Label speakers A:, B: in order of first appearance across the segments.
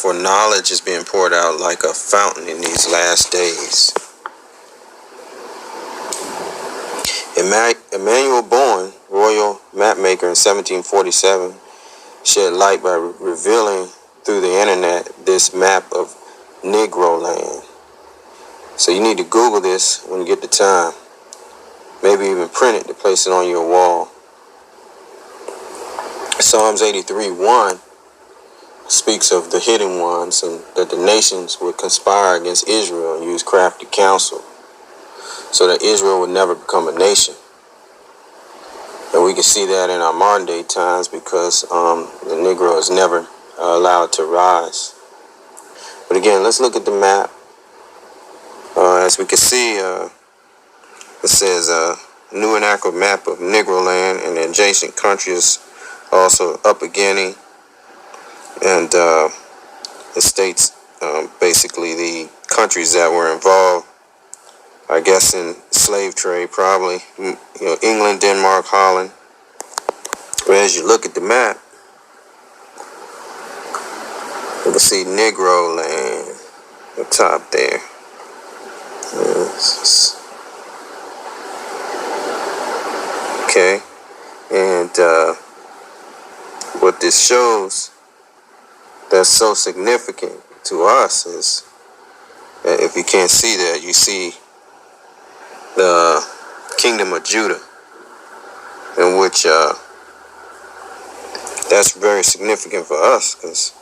A: for knowledge is being poured out like a fountain in these last days. Emmanuel Bowen, royal mapmaker in 1747, shed light by revealing through the internet this map of Negroland. So you need to Google this when you get the time. Maybe even print it to place it on your wall. Psalms 83:1 speaks of the hidden ones and that the nations would conspire against Israel and use crafty counsel so that Israel would never become a nation. And we can see that in our modern day times because the Negro is never allowed to rise. But again, let's look at the map. As we can see, it says new and accurate map of Negroland and the adjacent countries, also Upper Guinea, and it states basically the countries that were involved, I guess, in slave trade, probably England, Denmark, Holland. But as you look at the map, you can see Negroland up top there. Okay, and what this shows that's so significant to us is, if you can't see that, you see the kingdom of Judah, in which that's very significant for us because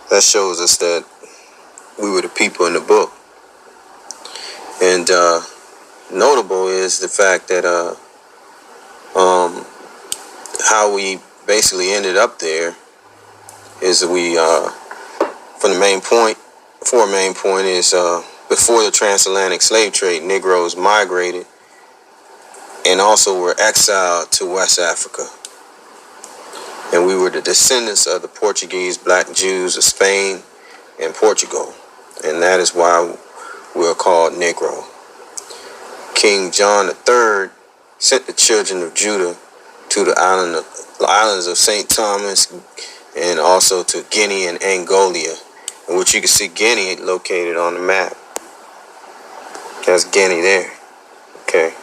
A: that shows us that we were the people in the book. And notable is the fact that how we basically ended up there is that we from the main point is before the transatlantic slave trade, Negroes migrated and also were exiled to West Africa. And we were the descendants of the Portuguese black Jews of Spain and Portugal. And that is why we're called Negro. King John III sent the children of Judah to the islands of St. Thomas and also to Guinea and Angola, in which you can see Guinea located on the map. That's Guinea there. Okay.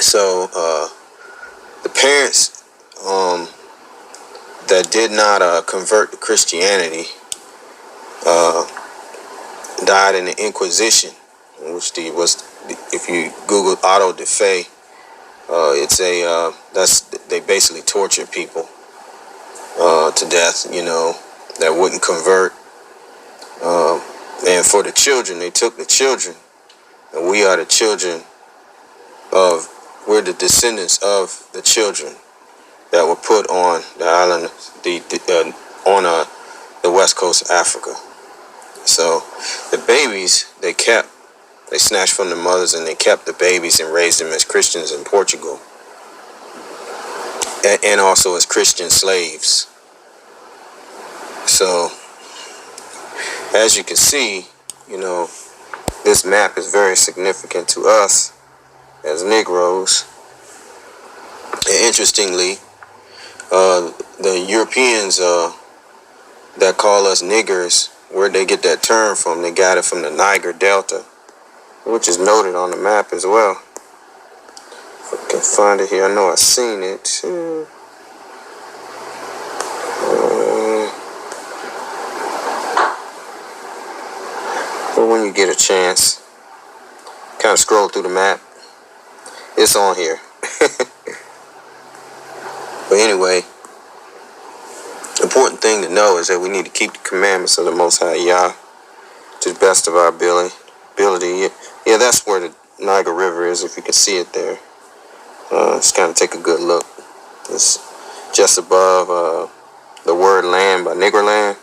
A: So the parents that did not convert to Christianity died in the Inquisition, which was, if you Google auto da fe, it's they basically tortured people to death, that wouldn't convert. And for the children, they took the children, and we are the children we're the descendants of the children that were put on the island, on the west coast of Africa. So the babies, they snatched from the mothers and they kept the babies and raised them as Christians in Portugal, and also as Christian slaves. So as you can see, this map is very significant to us as Negroes. And interestingly, the Europeans that call us niggers, where they get that term from, they got it from the Niger Delta, which is noted on the map as well. If I can find it here, I know I've seen it. But when you get a chance, kind of scroll through the map. It's on here. But anyway, important thing to know is that we need to keep the commandments of the Most High Yah to the best of our ability. Yeah, that's where the Niger River is, if you can see it there. Just kind of take a good look. It's just above the word land by Negroland,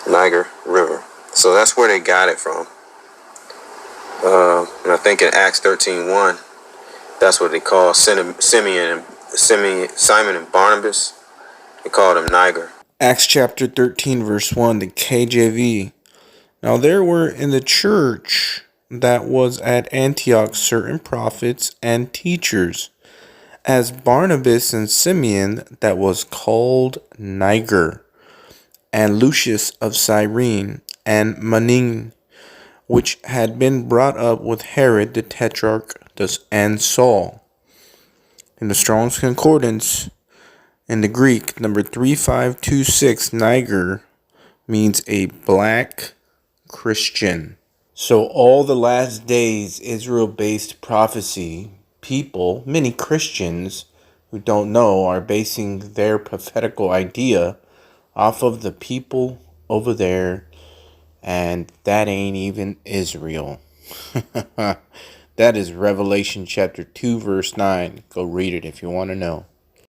A: Niger River. So that's where they got it from. And I think in Acts 13:1, that's what they call Simon and Barnabas. They called them Niger.
B: Acts chapter 13, verse 1, the KJV. Now there were in the church that was at Antioch certain prophets and teachers, as Barnabas and Simeon that was called Niger, and Lucius of Cyrene, and Manin, which had been brought up with Herod the Tetrarch and Saul. In the Strong's Concordance, in the Greek, number 3526, Niger means a black Christian. So all the last days Israel-based prophecy, people, many Christians who don't know, are basing their prophetical idea off of the people over there, and that ain't even Israel. That is Revelation chapter 2 verse 9. Go read it if you want to know.